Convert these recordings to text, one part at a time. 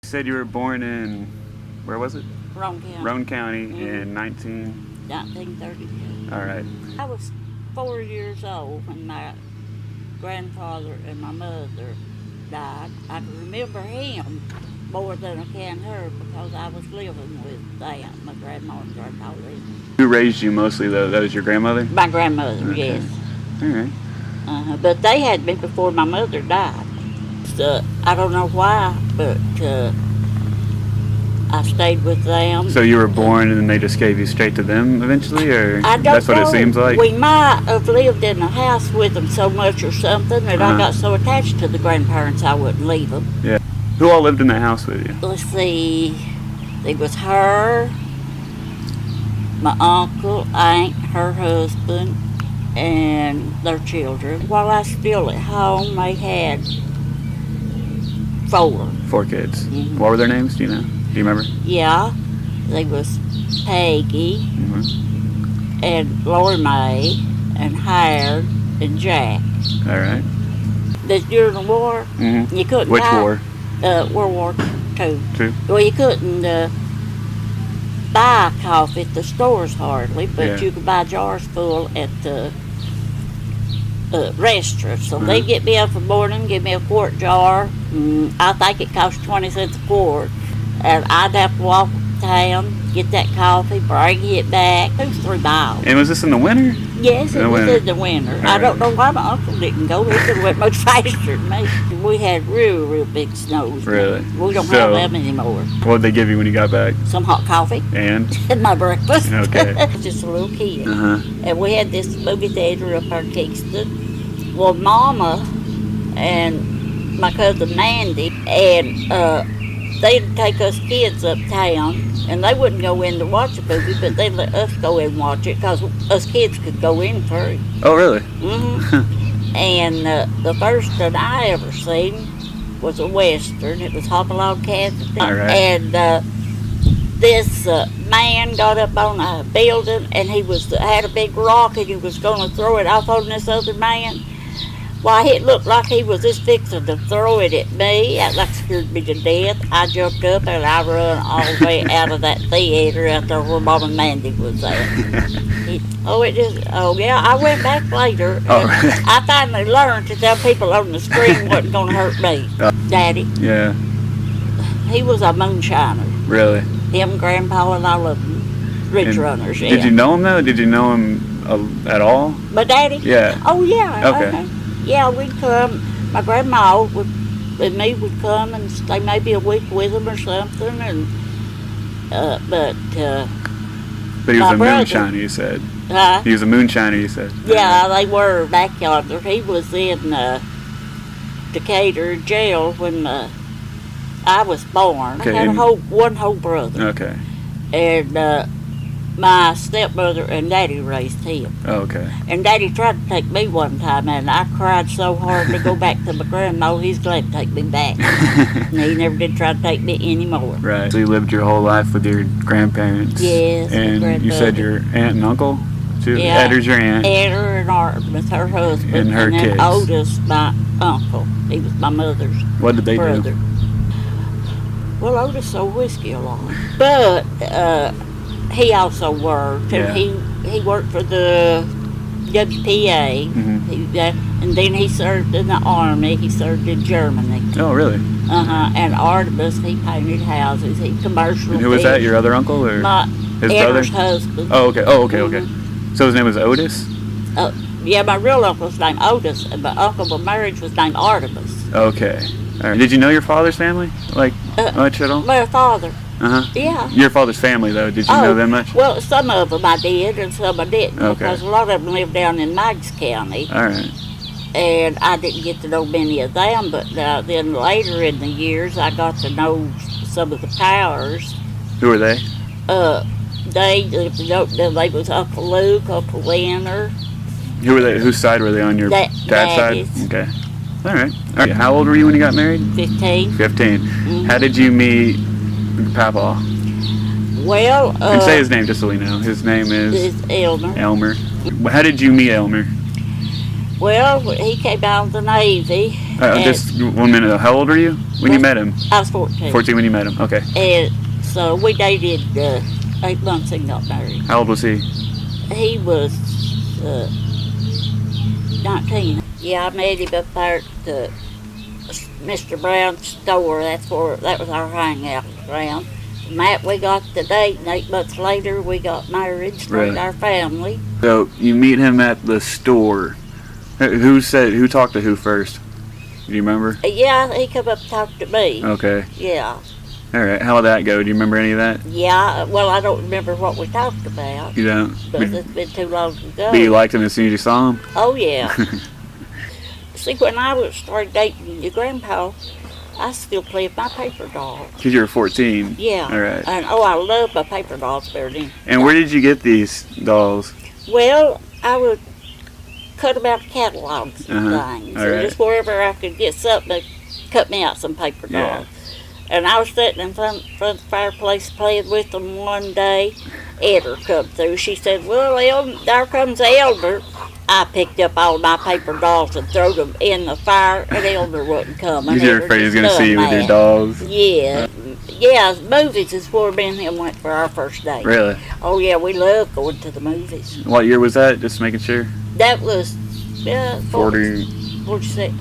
You said you were born in, where was it? Roan County. Roan County in 1932. All right. I was 4 years old when my grandfather and my mother died. I can remember him more than I can her because I was living with them, my grandma and grandpa living. Who raised you mostly, though? That was your grandmother? My grandmother, Okay. yes. All right. But they had me before my mother died. So I don't know why, but I stayed with them. So you were born and then they just gave you straight to them eventually, or I don't that's what know. it seems like? We might have lived in a house with them so much or something that I got so attached to the grandparents I wouldn't leave them. Yeah. Who all lived in that house with you? Let's see, it was her, my uncle, aunt, her husband, and their children. While I was still at home, they had 4. 4 kids. Mm-hmm. What were their names? Do you know? Do you remember? Yeah, they was Peggy and Lori Mae and Howard and Jack. All right. That's during the war. You couldn't Which buy, war? World War II. Two? Well, you couldn't buy coffee at the stores hardly, but you could buy jars full at the restaurants. So they'd get me up in the morning, give me a quart jar. I think it cost 20 cents a quart. And I'd have to walk town, get that coffee, bring it back. It was 3 miles. And was this in the winter? Yes, it was in the winter. I don't know why my uncle didn't go. He could have went much faster than me. We had real big snows. Really? We don't have them anymore. What did they give you when you got back? Some hot coffee. And? And my breakfast. Okay. Just a little kid. And we had this movie theater up in Kingston. Well, Mama and my cousin Mandy, and they'd take us kids uptown, and they wouldn't go in to watch a movie, but they'd let us go in and watch it because us kids could go in free. Oh, really? And the first that I ever seen was a Western. It was Hopalong, Kansas. All right. And this man got up on a building, and he had a big rock, and he was going to throw it off on this other man. Why, it looked like he was just fixing to throw it at me. That scared me to death. I jumped up and I run all the way out of that theater out there where Mom and Mandy was at. I went back later. And I finally learned to tell people on the screen wasn't going to hurt me. Daddy. Yeah. He was a moonshiner. Really? Him, Grandpa, and all of them. Ridge runners, yeah. Did you know him, though? Did you know him at all? My daddy? Yeah. Oh, yeah. Okay. Yeah, we'd come. My grandma and me would come and stay maybe a week with him or something. And but he was a moonshiner, you said. He was a moonshiner, you said. Yeah, they were back yonder. He was in Decatur jail when I was born. Okay. I had one whole brother. Okay. And my stepmother and Daddy raised him. Oh, okay. And Daddy tried to take me one time, and I cried so hard to go back to my grandma. He's glad to take me back. And he never did try to take me anymore. Right. So you lived your whole life with your grandparents. Yes. And you said your aunt and uncle too. Yeah. Edder's your aunt. Edder and Artemis, her husband, and her then kids. Otis, my uncle. He was my mother's What did they brother. do? Well, Otis sold whiskey a lot, but he also worked, and he worked for the WPA, and then he served in the Army. He served in Germany. Oh, really? And Artemis, he painted houses. He commercial. And who was that? Your other uncle or his brother? Husband. Oh, okay. Oh, okay. Okay. So his name was Otis. Yeah, my real uncle's named Otis, and my uncle by marriage was named Artemis. Okay. All right. Did you know your father's family, like much at all? My father. Yeah. Your father's family, though, did you know them much? Well, some of them I did, and some I didn't, because a lot of them lived down in Meigs County. All right. And I didn't get to know many of them, but then later in the years, I got to know some of the Powers. Who were they? They was Uncle Luke, Uncle Leonard. Who were they? Whose side were they on? Your dad's side? Okay. All right. How old were you when you got married? 15. 15. How did you meet Papa? Well, you can say his name just so we know. His name is Elmer. Elmer. How did you meet Elmer? Well, he came out of the Navy. Just 1 minute. How old were you when you met him? I was 14. 14 when you met him. Okay. And so we dated 8 months and got married. How old was he? He was 19. Yeah, I met him up there at Mr. Brown's store. That was our hangout ground. Matt, we got the date, and 8 months later we got married, started our family. So you meet him at the store. Who talked to who first? Do you remember? Yeah, he come up and talked to me. Okay. Yeah. All right. How did that go? Do you remember any of that? Yeah. Well, I don't remember what we talked about. You don't? But it's been too long ago. But you liked him as soon as you saw him? Oh, yeah. See, when I started dating your grandpa, I still played with my paper dolls. Because you were 14? Yeah. All right. And, I love my paper dolls better than... And where did you get these dolls? Well, I would cut them out of catalogs and things. All right. Just wherever I could get something to cut me out some paper dolls. And I was sitting in front of the fireplace playing with them one day. Elder come through. She said, well, there comes Elder. I picked up all my paper dolls and threw them in the fire, and Elder wouldn't come. You were afraid he was going to see you with your dolls? Yeah. Yeah, movies is where me and him went for our first date. Really? Oh, yeah, we love going to the movies. What year was that? Just making sure. That was 46.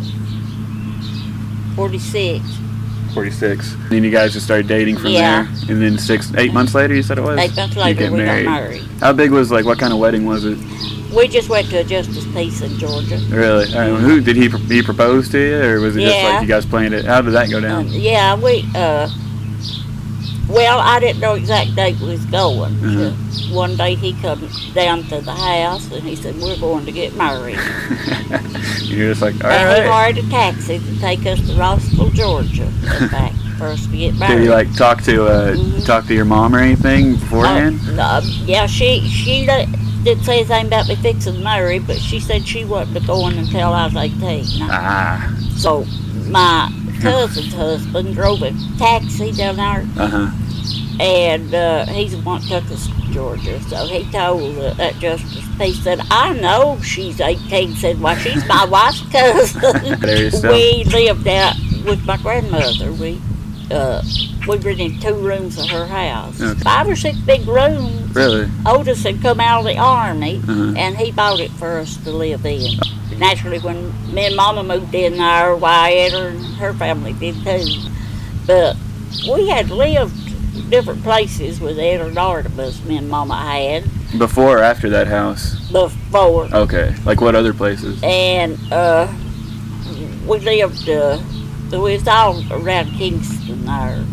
46. 46. Then you guys just started dating from there? And then 8 months later, you said it was? 8 months later, we got married. How big was, what kind of wedding was it? We just went to a Justice Peace in Georgia. Really? Who did he propose to you, or was it just like you guys planned it? How did that go down? Well, I didn't know exact date we was going. One day he come down to the house and he said, we're going to get married. You're just like, all and right. he hired a taxi to take us to Rossville, Georgia, in fact, for us to get married. Did you talk to your mom or anything beforehand? Yeah, she didn't say anything about me fixing to marry, but she said she wasn't going until I was 18. So my cousin's husband drove a taxi down there, and he's the one that took us to Georgia. So he told that Justice Peace, said, I know she's 18. Said, well, she's my wife's cousin. We lived out with my grandmother. We rented 2 rooms of her house. 5 or 6 big rooms. Really? Otis had come out of the Army, and he bought it for us to live in. Naturally, when me and Mama moved in there, Wyatt and her family did too. But we had lived different places with Ed and Artemis, me and Mama had. Before or after that house? Before. Okay. Like what other places? And we lived, we was all around Kingston there.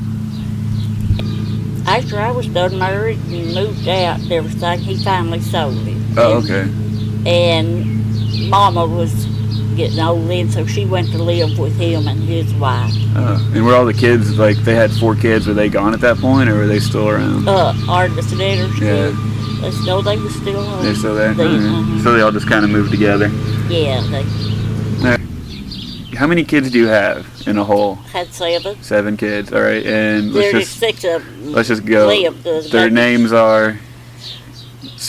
After I was done married and moved out and everything, he finally sold it. Oh, okay. And Mama was getting old then, so she went to live with him and his wife. Oh, and were all the kids, they had 4 kids, were they gone at that point, or were they still around? Artemis and Edder's kids. They were still home. They're still there? So they all just kind of moved together? Yeah. How many kids do you have in a whole? Had 7. 7 kids, all right. And There's 6 of them. Let's just go. Their names are...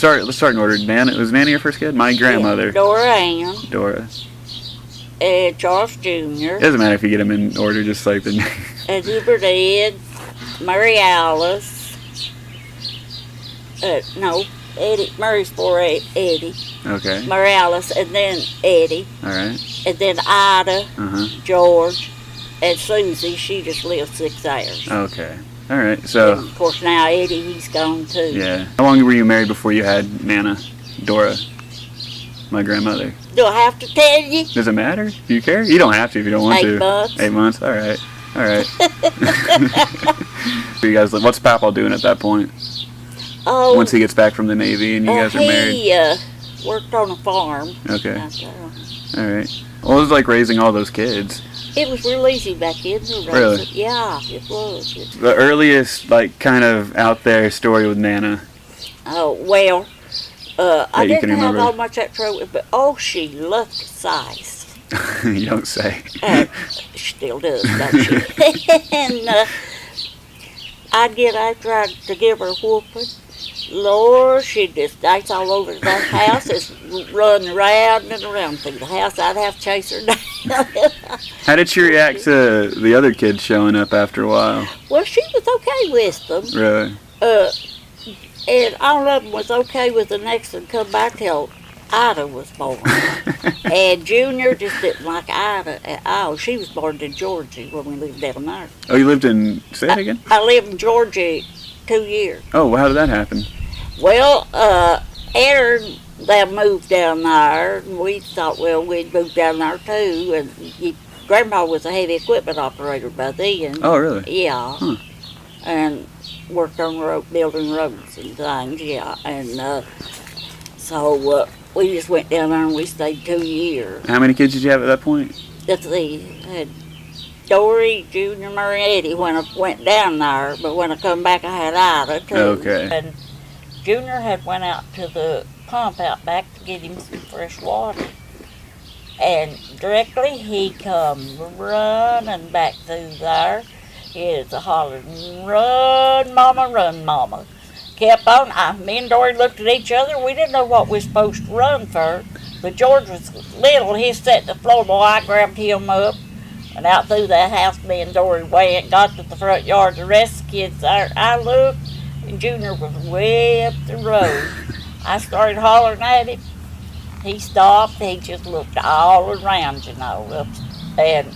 Let's start in order. Was Nana your first kid? My grandmother. Dora Ann. Dora. Charles Jr. It doesn't matter if you get them in order, just like the name. Hubert Ed. Mary Alice. Eddie. Murray's for Eddie. Okay. Mary Alice, and then Eddie. All right. And then Ida, George, and Susie. She just lived 6 hours. Okay. All right. So. And of course, now Eddie, he's gone too. Yeah. How long were you married before you had Nana, Dora, my grandmother? Do I have to tell you? Does it matter? Do you care? You don't have to if you don't want to. 8 months. 8 months. All right. All right. So you guys, what's Papa doing at that point? Oh. Once he gets back from the Navy and you guys are married. He worked on a farm. Okay. All right. What was it like raising all those kids? It was real easy back then to raise Really? it. Yeah, it was. The earliest, kind of out there story with Nana. Oh, well, I didn't have remember. all much that trouble, but she loved size. You don't say. She still does, don't she? And I'd get after to give her a whooping. Lord, she'd just dance all over that house, just run around and around through the house. I'd have to chase her down. How did she react to the other kids showing up after a while? Well, she was okay with them. Really? And all of them was okay with the next one come back till Ida was born. And Junior just didn't like Ida at all. She was born in Georgia when we lived down there. Oh, you lived in, say that again? I lived in Georgia 2 years. Oh, well, how did that happen? Well, Aaron, they moved down there, and we thought, well, we'd move down there too. And Grandpa was a heavy equipment operator by then. Oh, really? Yeah. Huh. And worked on building roads and things, yeah. And so we just went down there and we stayed 2 years. How many kids did you have at that point? Let's see, had Dory, Junior, Murray, and Eddie when I went down there, but when I come back I had Ida too. Okay. And Junior had went out to the pump out back to get him some fresh water. And directly he come running back through there. He was hollering, "Run, Mama, run, Mama." Kept on. Me and Dory looked at each other. We didn't know what we were supposed to run for. But George was little. He sat at the floor. Boy, I grabbed him up. And out through that house, me and Dory went. Got to the front yard. The rest of the kids there. I looked, and Junior was way up the road. I started hollering at him. He stopped. He just looked all around, you know. And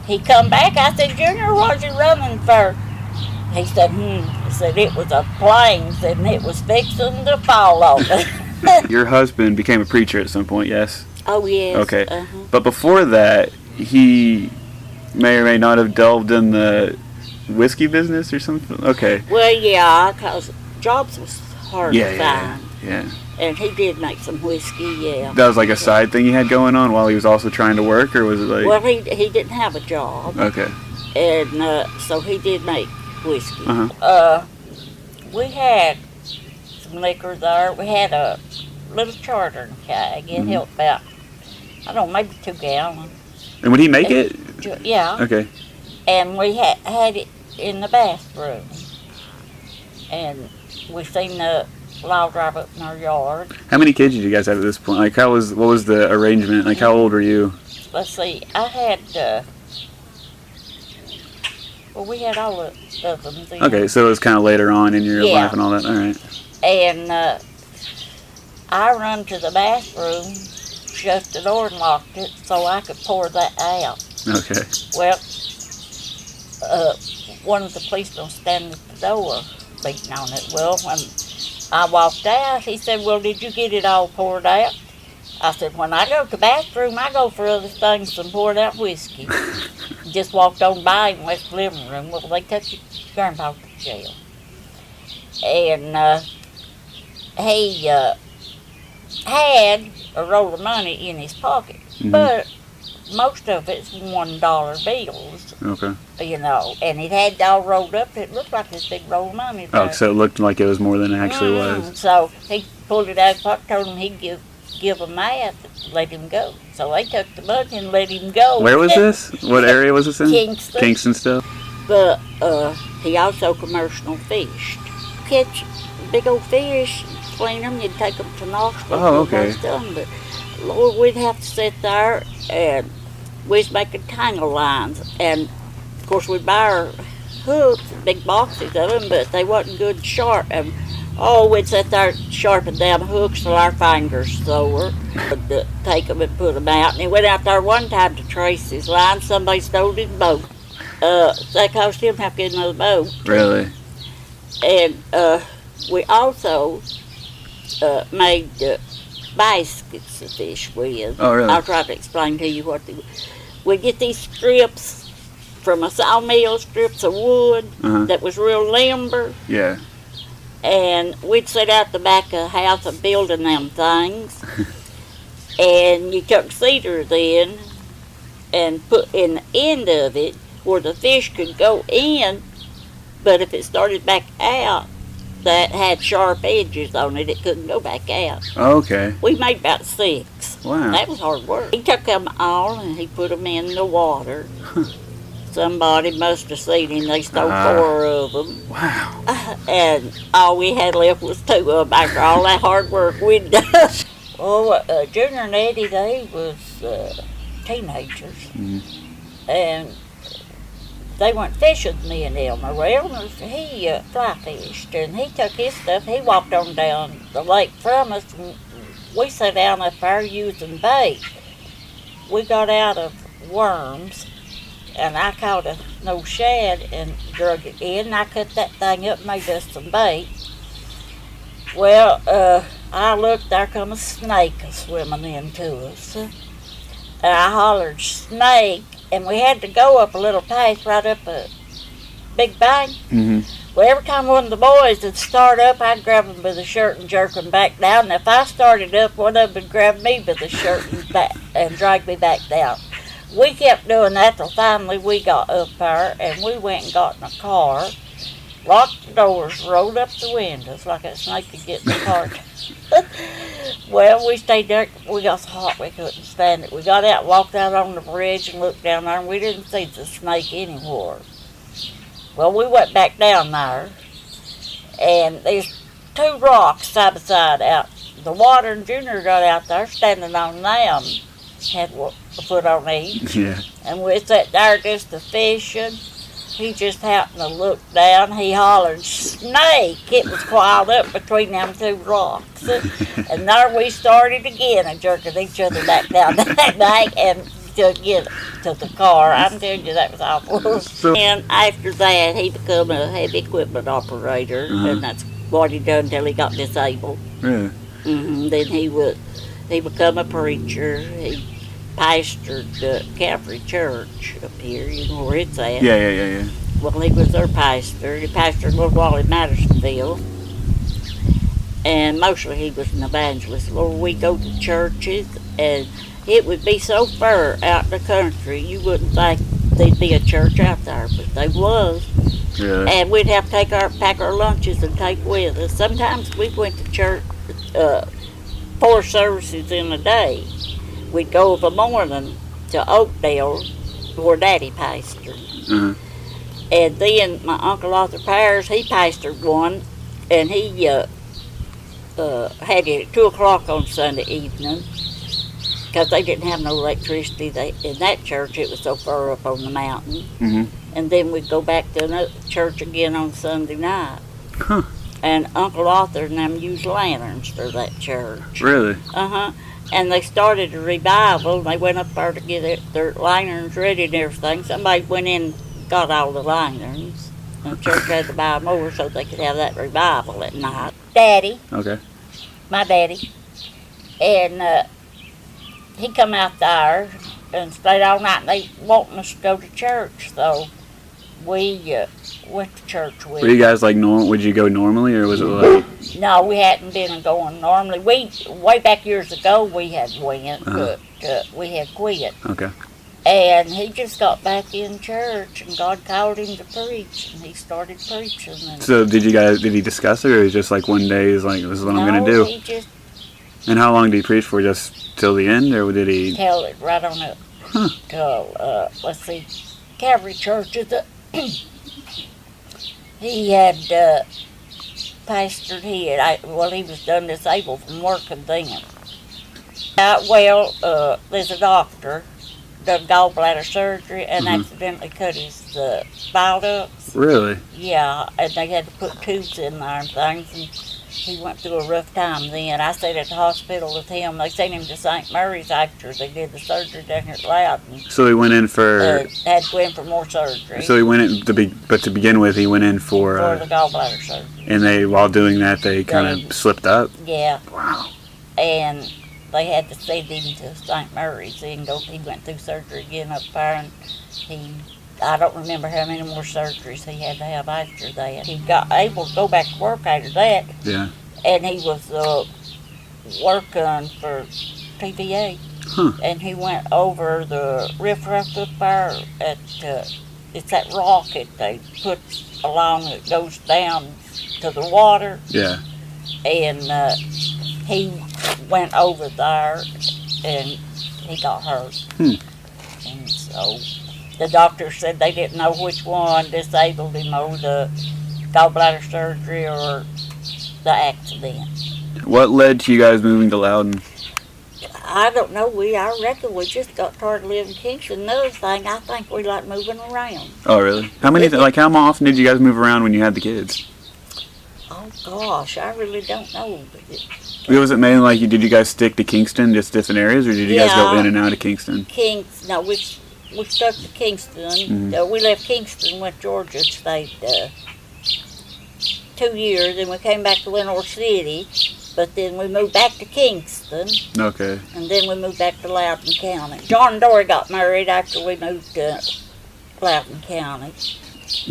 he come back. I said, "Junior, what you running for?" He said, He said, "It was a plane, and it was fixing to fall on us." Your husband became a preacher at some point, yes? Oh, yes. Okay. But before that, he may or may not have delved in the whiskey business or something? Okay. Well, yeah, because jobs was hard to find. Yeah. And he did make some whiskey, yeah. That was like a side thing he had going on while he was also trying to work, or was it like... Well, he didn't have a job. Okay. And so he did make whiskey. We had some liquor there. We had a little chartering keg. It held about, I don't know, maybe 2 gallons. And would he make it? Yeah. Okay. And we had it in the bathroom. And we seen the law drive up in our yard. How many kids did you guys have at this point? Like, what was the arrangement? Like, how old were you? Let's see, I had, well, we had all of them then. Okay, so it was kind of later on in your life and all that. All right. And I run to the bathroom, shut the door and locked it so I could pour that out. Okay. Well, one of the policemen was standing at the door beating on it. Well, when I walked out, he said, "Well, did you get it all poured out?" I said, "When I go to the bathroom, I go for other things than poured out whiskey." Just walked on by and left the living room. Well, they took your grandpa to jail. And he had a roll of money in his pocket, but most of it's $1 bills. Okay. You know, and it had it all rolled up. It looked like this big roll of money there. Oh, so it looked like it was more than it actually was. So he pulled it out of his pocket, told him he'd give them that, let him go. So they took the money and let him go. Where was this? What area was this in? Kingston. Kingston still? But he also commercial fished. Catch big old fish, clean them, you'd take them to Knoxville. Oh, okay. Done. But Lord, we'd have to sit there and we was making tangle lines. And of course we'd buy our hooks, big boxes of them, but they wasn't good sharp. And we'd sit there and sharpen them hooks till our fingers sore. We'd take them and put them out. And he went out there one time to trace his line. Somebody stole his boat. They cost him half to get another boat. Really? And we also made baskets to fish with. Oh, really? I'll try to explain to you what they were. We get these strips from a sawmill, strips of wood that was real limber. Yeah. And we'd sit out the back of the house and building them things. And you took cedar then and put in the end of it where the fish could go in, but if it started back out, that had sharp edges on it, it couldn't go back out. Okay. We made about 6. Wow. That was hard work. He took them all and he put them in the water. Somebody must have seen him. They stole 4 of them. Wow. And all we had left was 2 of them after all that hard work we'd done. Well, Junior and Eddie, they was teenagers. Mm-hmm. And they went fishing with me and Elmer. Well, Elmer, he fly fished, and he took his stuff. He walked on down the lake from us, and we sat down up there using bait. We got out of worms, and I caught a no shad and drug it in, and I cut that thing up and made us some bait. Well, I looked, there come a snake swimming into us. And I hollered, "Snake!" And we had to go up a little path right up a big bank. Mm-hmm. Well, every time one of the boys would start up, I'd grab them by the shirt and jerk them back down. And if I started up, one of them would grab me by the shirt and drag me back down. We kept doing that till finally we got up there, and we went and got in a car, locked the doors, rolled up the windows like a snake could get in the car. Well, we stayed there. We got so hot we couldn't stand it. We got out, walked out on the bridge, and looked down there, and we didn't see the snake anymore. Well, we went back down there, and there's 2 rocks side by side out the water, and Junior got out there standing on them, had a foot on each. Yeah. And we sat there just fishing. He just happened to look down. He hollered, "Snake!" It was coiled up between them 2 rocks. And there we started again and jerking each other back down that bank and to get to the car. I'm telling you, that was awful. And after that, he became a heavy equipment operator, and that's what he done until he got disabled. Really? Mm-hmm. Then he became a preacher. He pastored the Calvary Church up here, you know where it's at. Yeah. Well, he was their pastor. He pastored a little while in Madisonville. And mostly he was an evangelist. Well, we go to churches, and it would be so far out in the country, you wouldn't think there'd be a church out there, but they was. Yeah. And we'd have to pack our lunches and take with us. Sometimes we went to church 4 services in a day. We'd go of the morning to Oakdale, where Daddy pastored. Mm-hmm. And then my Uncle Arthur Powers, he pastored one, and he had it at 2 o'clock on Sunday evening, because they didn't have no electricity. In that church, it was so far up on the mountain. Mm-hmm. And then we'd go back to another church again on Sunday night. Huh. And Uncle Arthur and them used lanterns for that church. Really? Uh-huh. And they started a revival, and they went up there to get their lanterns ready and everything. Somebody went in and got all the lanterns. And the church had to buy more so they could have that revival at night. Daddy. Okay. My daddy. And he come out there and stayed all night, and they wanting us to go to church. So we went to church with Were you guys like normal? Would you go normally, or was it like? No, we hadn't been going normally. Way back years ago we had went, but we had quit. Okay. And he just got back in church, and God called him to preach, and he started preaching. So did he discuss it, or was it just like one day he's like, "This is what I'm going to do"? He just. And how long did he preach for? Just till the end, or did he? Till it right on up. Huh. Till let's see, Calvary Church is the. He had pastored. He was done disabled from working then. There's a doctor done gallbladder surgery and accidentally cut his bile ducts. Really? Yeah, and they had to put tubes in there and things, and he went through a rough time then. I stayed at the hospital with him. They sent him to St. Mary's after they did the surgery down here at Loudon. So he went in for... had to go in for more surgery. So he went in, but to begin with, he went in for... the gallbladder surgery. And while doing that, they kind of slipped up? Yeah. Wow. And they had to send him to St. Mary's. He went through surgery again up there, and I don't remember how many more surgeries he had to have after that. He got able to go back to work after that. Yeah. And he was working for TVA. Huh. And he went over the riffraff up there at, it's that rock that they put along that goes down to the water. Yeah. And he went over there and he got hurt. And so the doctor said they didn't know which one disabled him, or the gallbladder surgery or the accident. What led to you guys moving to Loudon? I don't know. I reckon we just got tired of living in Kingston. Another thing, I think we like moving around. Oh, really? How often did you guys move around when you had the kids? Oh gosh, I really don't know. Was it mainly like did you guys stick to Kingston, just different areas, or did you guys go in and out of Kingston? No, we stuck to Kingston. We left Kingston, went to Georgia, and stayed 2 years, and we came back to Lenore City. But then we moved back to Kingston. Okay. And then we moved back to Loudoun County. John and Dory got married after we moved to Loudoun County.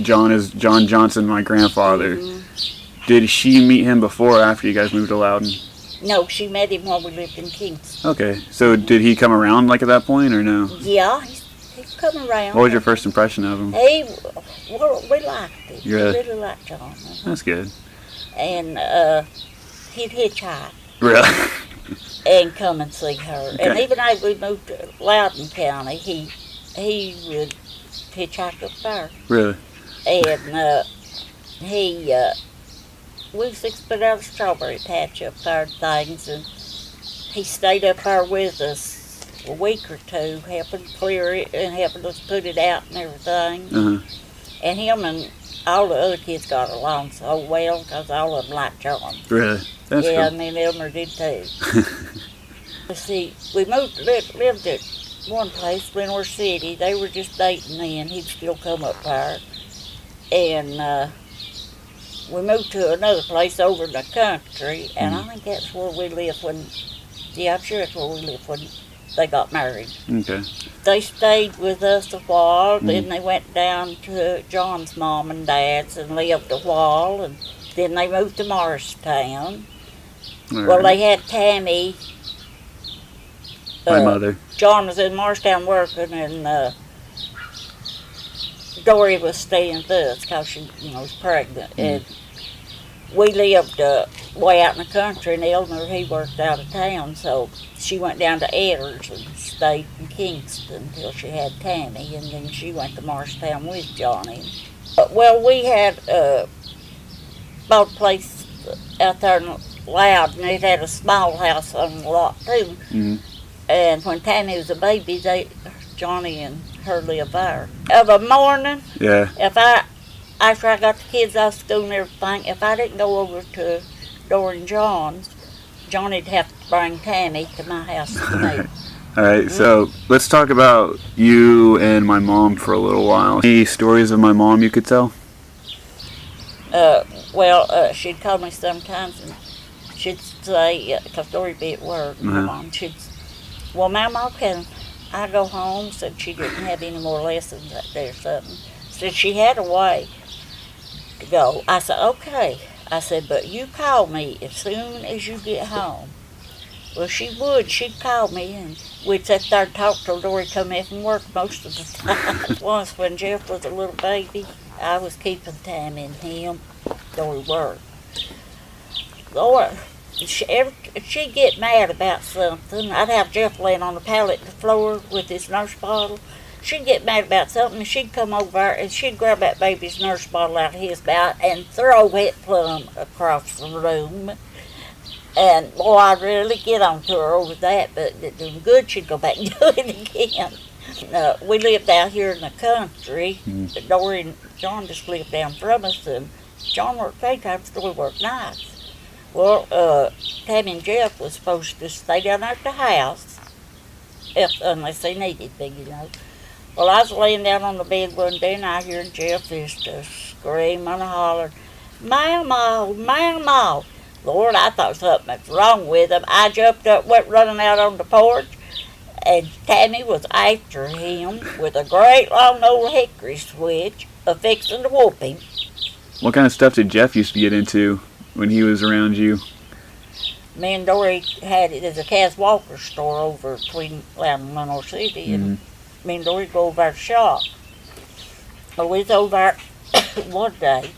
John is John Johnson, my grandfather. Mm-hmm. Did she meet him before or after you guys moved to Loudon? No, she met him while we lived in Kingston. Okay. So did he come around like at that point or no? Yeah, he's come around. What was your first impression of him? We liked him. Yeah. We really liked John. That's good. And he'd hitchhike. Really? And come and see her. Okay. And even after we moved to Loudoun County, he would hitchhike up there. Really? And we was fixing to put out a strawberry patch up there and things, and he stayed up there with us a week or two, helping clear it and helping us put it out and everything. Uh-huh. And him and all the other kids got along so well because all of them liked John. Really? That's yeah, cool. me and Elmer did too. See, we lived at one place, Lenore City. They were just dating then. He'd still come up there. And we moved to another place over in the country, and I think that's where we lived I'm sure that's where we lived when they got married. Okay. They stayed with us a while, then they went down to John's mom and dad's and lived a while, and then they moved to Morristown. Well, they had Tammy. My mother. John was in Morristown working, and Dory was staying with us because she, was pregnant. And we lived way out in the country, and Elmer, he worked out of town, so she went down to Edders and stayed in Kingston until she had Tammy, and then she went to Morristown with Johnny. Well, we had bought a place out there in Loudon. It had a small house on the lot, too. Mm-hmm. And when Tammy was a baby, Johnny and her lived there. Of a morning, after I got the kids out of school and everything, if I didn't go over to Dory and John's, Johnny'd have to bring Tammy to my house to me. All right, so let's talk about you and my mom for a little while. Any stories of my mom you could tell? She'd call me sometimes and she'd say, because Dory'd be at work, my mom, she'd say, well, Mamaw, can I go home? Said she didn't have any more lessons that day or something. Said she had a way to go. I said, okay. I said, but you call me as soon as you get home. Well, she would. She'd call me, and we'd sit there and talk till Dory come in from work most of the time. Once when Jeff was a little baby, I was keeping time in him. Dory worked. Lord, she'd get mad about something. I'd have Jeff laying on the pallet on the floor with his nurse bottle. She'd get mad about something, and she'd come over and she'd grab that baby's nurse bottle out of his mouth and throw it plumb across the room. And, boy, I'd really get on to her over that, but it doing good, she'd go back and do it again. We lived out here in the country. Dory and John just lived down from us, and John worked daytime, Dory worked nights. Well, Tammy and Jeff was supposed to stay down there at the house, unless they needed me, Well, I was laying down on the bed one day, and I heard Jeff just scream and holler, Mamaw, Mamaw. Lord, I thought something was wrong with him. I jumped up, went running out on the porch, and Tammy was after him with a great long old hickory switch, fixing to whoop him. What kind of stuff did Jeff used to get into when he was around you? Me and Dory had it as a Cas Walker store over between Loudon and Lenore City, and me and Dory go over there to shop. Well, we was over there one day,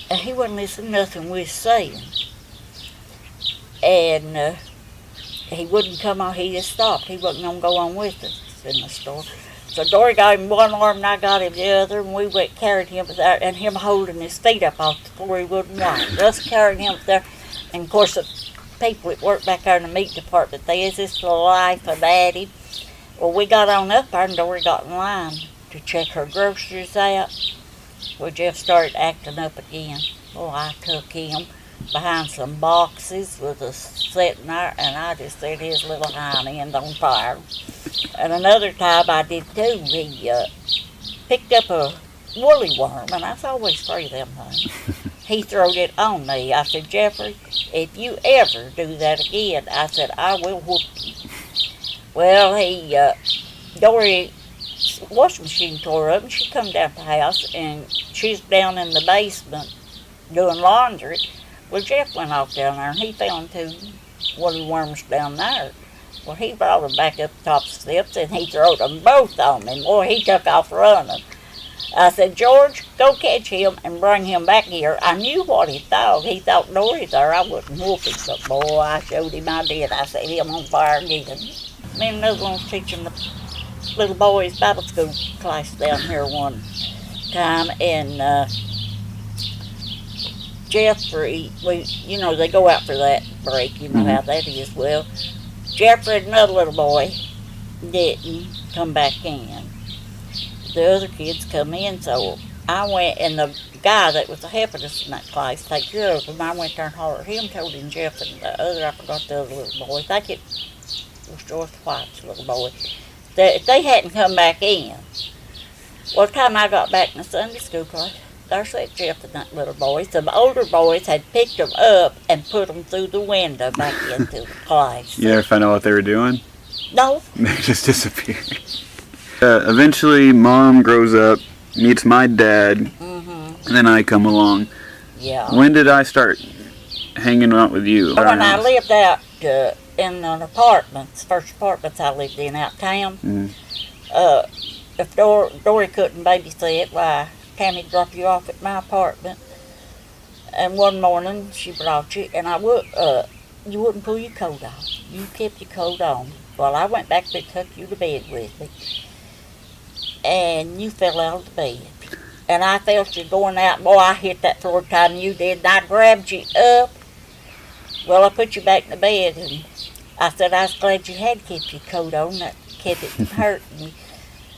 and he wasn't listening to nothing we was saying. And he wouldn't come on, he just stopped. He wasn't going to go on with us in the store. So Dory got him one arm and I got him the other, and we went carried him there, and him holding his feet up off the floor he wouldn't walk. Us carrying him there, and of course the people that work back there in the meat department, they is this little life of Daddy. Well, we got on up there and Dory got in line to check her groceries out. Well, Jeff started acting up again. Well, I took him behind some boxes with us sitting there, and I just set his little hind end on fire. And another time I did too. He picked up a woolly worm, and I was always afraid of them things. He throwed it on me. I said, Jeffrey, if you ever do that again, I said, I will whoop you. Well, Dory washing machine tore up, and she come down to the house, and she's down in the basement doing laundry. Well, Jeff went off down there, and he found 2 woolly worms down there. Well, he brought them back up the top of the steps, and he throwed them both on me. Boy, he took off running. I said, George, go catch him and bring him back here. I knew what he thought. He thought Dory there, I wouldn't whoop him, but boy, I showed him I did. I set him on fire again. Me and another one was teaching the little boys Bible school class down here one time, and Jeffrey, they go out for that break, you know how that is. Well, Jeffrey and another little boy didn't come back in. The other kids come in, so I went, and the guy that was helping us in that class take care of them, I went there and hollered at him, told him Jeff and the other, I forgot the other little boy, I think it was George White's little boy, that they hadn't come back in. Well, the time I got back in the Sunday school class, there sat Jeff and that little boy. Some older boys had picked them up and put them through the window back into the class. You ever find out what they were doing? No. They just disappeared. Eventually, Mom grows up, meets my dad, and then I come along. Yeah. When did I start hanging out with you? When I lived out in an apartment, the first apartments I lived in out town, if Dory couldn't babysit, why, Tammy dropped you off at my apartment, and one morning she brought you, and you wouldn't pull your coat off. You kept your coat on. Well, I went back to tuck you to bed with me, and you fell out of the bed. And I felt you going out. Boy, I hit that floor time you did, and I grabbed you up. Well, I put you back in the bed, and I said I was glad you had kept your coat on. That kept it from hurting you.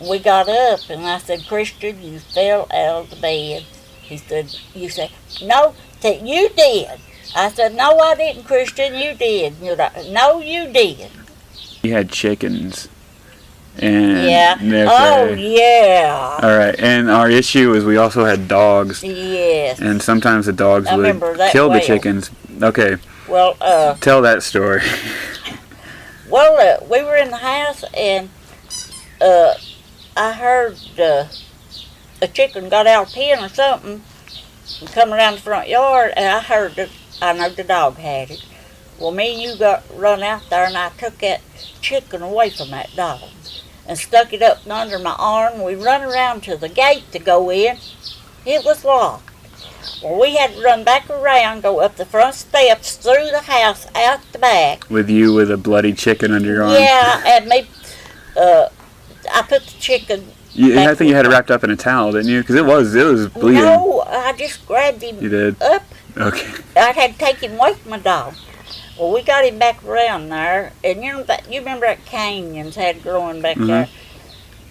We got up, and I said, Christian, you fell out of the bed. He said, you said, no, you did. I said, no, I didn't, Christian, you did. You're like, no, you did. We had chickens. And yeah. Oh, yeah. All right, and our issue is we also had dogs. Yes. And sometimes the dogs would kill the chickens. Okay. Well, tell that story. Well, we were in the house, and I heard a chicken got out of pen or something and come around the front yard, and I know the dog had it. Well, me and you run out there, and I took that chicken away from that dog and stuck it up under my arm. We run around to the gate to go in. It was locked. Well, we had to run back around, go up the front steps, through the house, out the back. With you with a bloody chicken under your arm? Yeah, and me, I put the chicken... I think you had it wrapped up in a towel, didn't you? Because it was bleeding. No, I just grabbed him up. Okay. I had to take him away from my dog. Well, we got him back around there, and you remember that canyons had growing back there?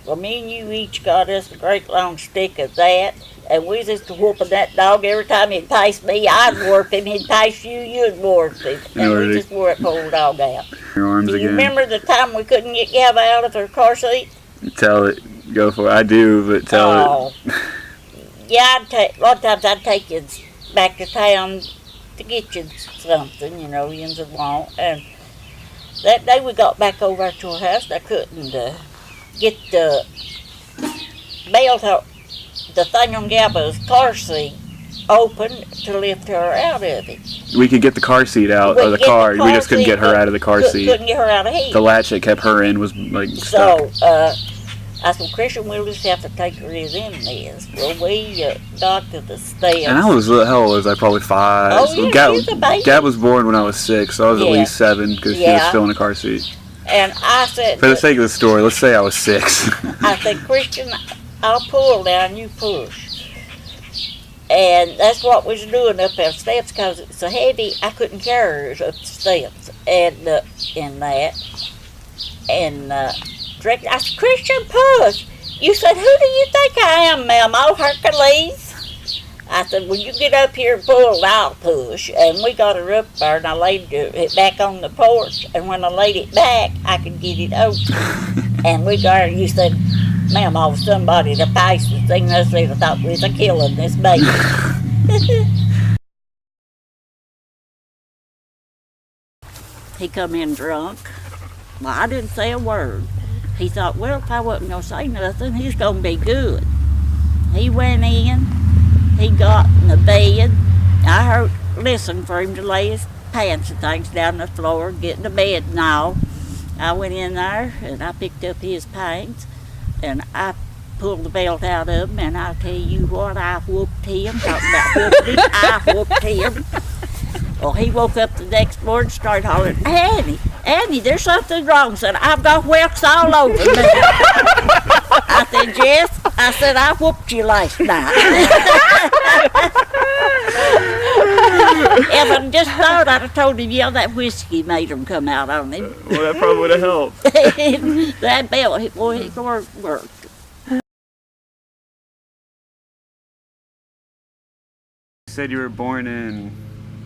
Well, me and you each got us a great long stick of that, and we just whooping that dog every time he'd pass me. I'd whoop him, he'd pass you, you'd whoop him. And we just wore that poor dog out. Your arms Do you again. remember the time we couldn't get Gabba out of her car seat? Tell it. Go for it. I do, but tell it. Yeah, a lot of times I'd take you back to town to get you something, you would want. And that day we got back over to her house, I couldn't get the the thing on Gabba's car seat open to lift her out of it. We could get the car seat out of the car. We just couldn't get her out of the car seat. Couldn't get her out of here. The latch that kept her in was stuck. So I said, Christian, we'll just have to take her as in this. Well, we got to the stairs. And how was I? Probably 5. Oh, yeah, she was a baby. Gab was born when I was 6, so I was at least 7 because she was still in a car seat. And I said, For the sake of the story, let's say I was 6. I said, Christian, I'll pull down, you push. And that's what we was doing up them steps because it's so heavy, I couldn't carry it up the steps. And in that, and directly, I said, Christian, push. You said, who do you think I am, Mamaw, Hercules? I said, well, you get up here and pull, and I'll push. And we got her up there, and I laid it back on the porch. And when I laid it back, I could get it open. And we got her, you said, Mamaw, somebody to face the thing. I said, I thought we was killing this baby. He come in drunk. Well, I didn't say a word. He thought, well, if I wasn't going to say nothing, he's going to be good. He went in. He got in the bed. I listened for him to lay his pants and things down the floor, get in the bed and all. I went in there and I picked up his pants and I pulled the belt out of him, and I'll tell you what, I whooped him. Talking about whooping him, I whooped him. Well, he woke up the next morning and started hollering, Annie, there's something wrong. I said, I've got whelks all over me. I said, Jess, I said, I whooped you last night. If I'd just thought, I'd have told him, yeah, that whiskey made him come out on him. Well, that probably would have helped. That belt, boy, it worked. You said you were born in,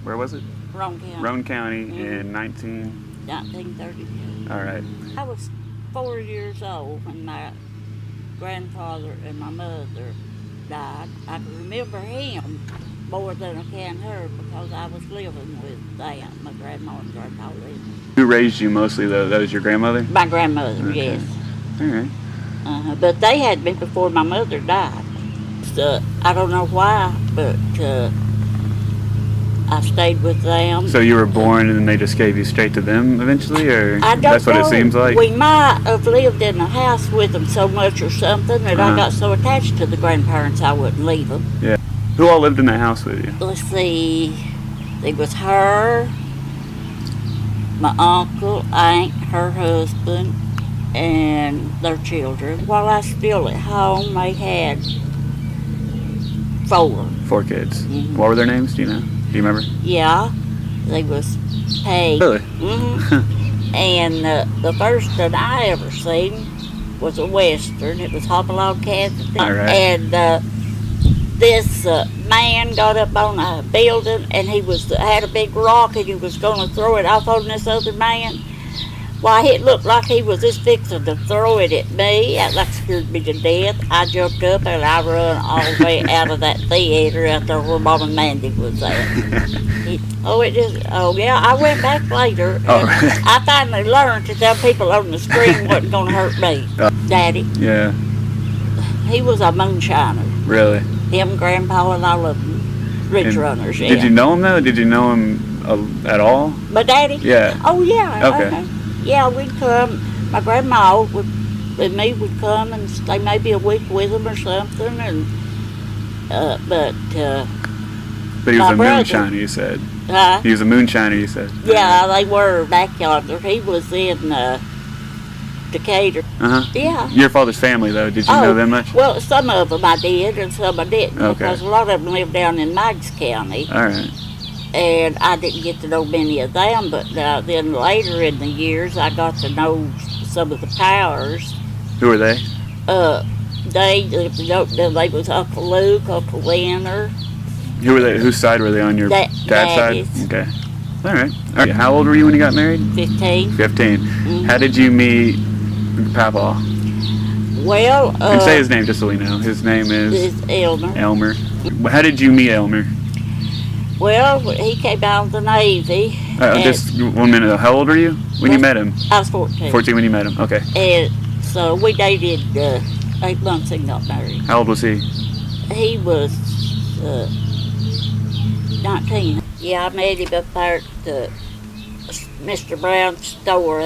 where was it? Roan County. Roan County in 1932. All right. I was 4 years old when my grandfather and my mother died. I can remember him more than I can her because I was living with them, my grandma and grandpa lived. Who raised you mostly, though? That was your grandmother? My grandmother, Okay. yes. All right. But they had me before my mother died. So I don't know why, but I stayed with them. So you were born and then they just gave you straight to them eventually, or I don't that's what know. it seems like? We might have lived in a house with them so much or something that I got so attached to the grandparents I wouldn't leave them. Yeah. Who all lived in that house with you? Let's see, there was her, my uncle, aunt, her husband, and their children. While I was still at home, they had 4. 4 kids. Mm-hmm. What were their names? Do you know? Do you remember? Yeah, they was Peg. Really? Mm-hmm. And the first that I ever seen was a Western. It was Hopalong, Kansas. All right. And this man got up on a building and he had a big rock and he was going to throw it off on this other man. Why, it looked like he was just fixing to throw it at me. That scared me to death. I jumped up and I run all the way out of that theater out there where Mom and Mandy was at. Yeah, I went back later. And right. I finally learned to tell people on the screen wasn't going to hurt me. Daddy, Yeah. he was a moonshiner. Really? Him, Grandpa, and all of them. Ridge And runners, yeah. Did you know him, though? Did you know him at all? My daddy? Yeah. Oh, yeah. Okay. Yeah, we'd come. My grandma and me would come and stay maybe a week with them or something. And but he was my a brother- moonshiner, you said. huh? He was a moonshiner, you said. Yeah, they were back yonder. He was in Decatur. Uh-huh. Yeah. Your father's family, though, did you know them much? Well, some of them I did and some I didn't. Okay. Because a lot of them lived down in Meigs County. All right. And I didn't get to know many of them, but then later in the years, I got to know some of the Powers. Who were they? They was Uncle Luke, Uncle Leonard. Who were they? Whose side were they on? Your dad's Daddy's. side? Okay. All right. How old were you when you got married? 15. 15. Mm-hmm. How did you meet Papa? Well, And say his name just so we know. His name is it's Elmer. Elmer. How did you meet Elmer? Well, he came out of the Navy. Just 1 minute. How old were you when you met him? I was 14. 14 when you met him. Okay. And so we dated 8 months and got married. How old was he? He was 19. Yeah, I met him up there at Mr. Brown's store.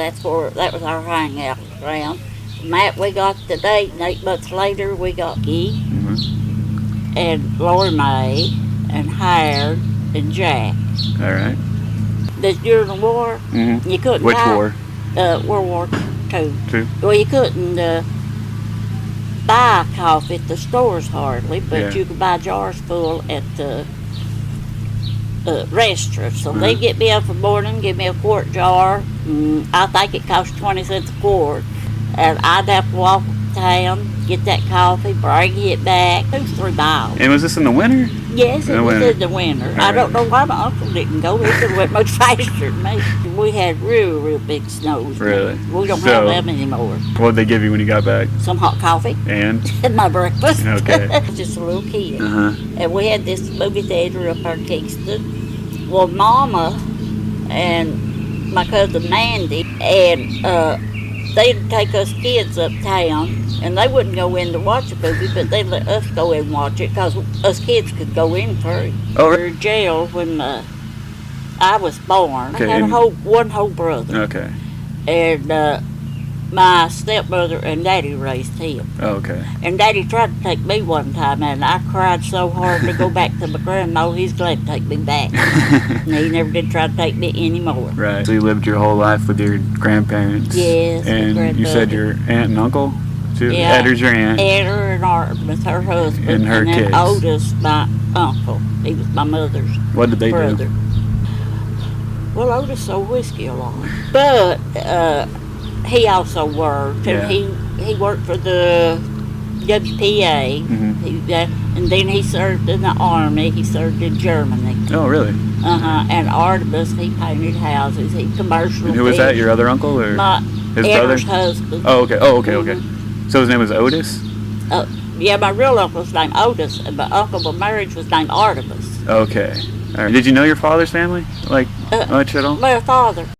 That was our hangout ground. Matt, we got the date, and 8 months later we got Guy and Lori Mae and Howard and Jack. All right. During the war, Mm-hmm. you couldn't Which buy, war? World War II. Two. Well, you couldn't buy coffee at the stores hardly, but Yeah. you could buy jars full at the restaurants. So Mhm. they get me up in the morning, give me a quart jar. I think it cost 20 cents a quart. And I'd have to walk town, get that coffee, bring it back. It was 3 miles. And was this in the winter? Yes, it In the was winter. in the winter. I Alright. don't know why my uncle didn't go. He could have went much faster than me. We had real big snows. Really? We don't So- have them anymore. What did they give you when you got back? Some hot coffee And? and my breakfast. Okay. Just a little kid. Uh-huh. And we had this movie theater up in Kingston. Well, Mama and my cousin Mandy, and they'd take us kids uptown, and they wouldn't go in to watch a movie, but they'd let us go in and watch it, because us kids could go in free. Oh, We were in jail when I was born. Okay, I had and- one whole brother, Okay. and my stepmother and Daddy raised him. Oh, okay. And Daddy tried to take me one time, and I cried so hard to go back to my grandma. He's glad to take me back. And he never did try to take me anymore. Right. So you lived your whole life with your grandparents. Yes, my And you said grandmother. your aunt and uncle too. Yeah. Edder's your aunt. Edder and Artemis, her husband, And her then kids. Otis, my uncle. He was my mother's What did they brother. do? Well, Otis sold whiskey a lot, but he also worked, Yeah. and he worked for the WPA. Mhm. And then he served in the army. He served in Germany. Oh, really? And Artemis, he painted houses. He commercial. And who was that? Your other uncle or My his Edder's brother? husband. Oh, okay. Oh, okay, okay. So his name was Otis? Yeah, my real uncle's named Otis, and my uncle by marriage was named Artemis. Okay. All right. Did you know your father's family? Like, much at all? My father.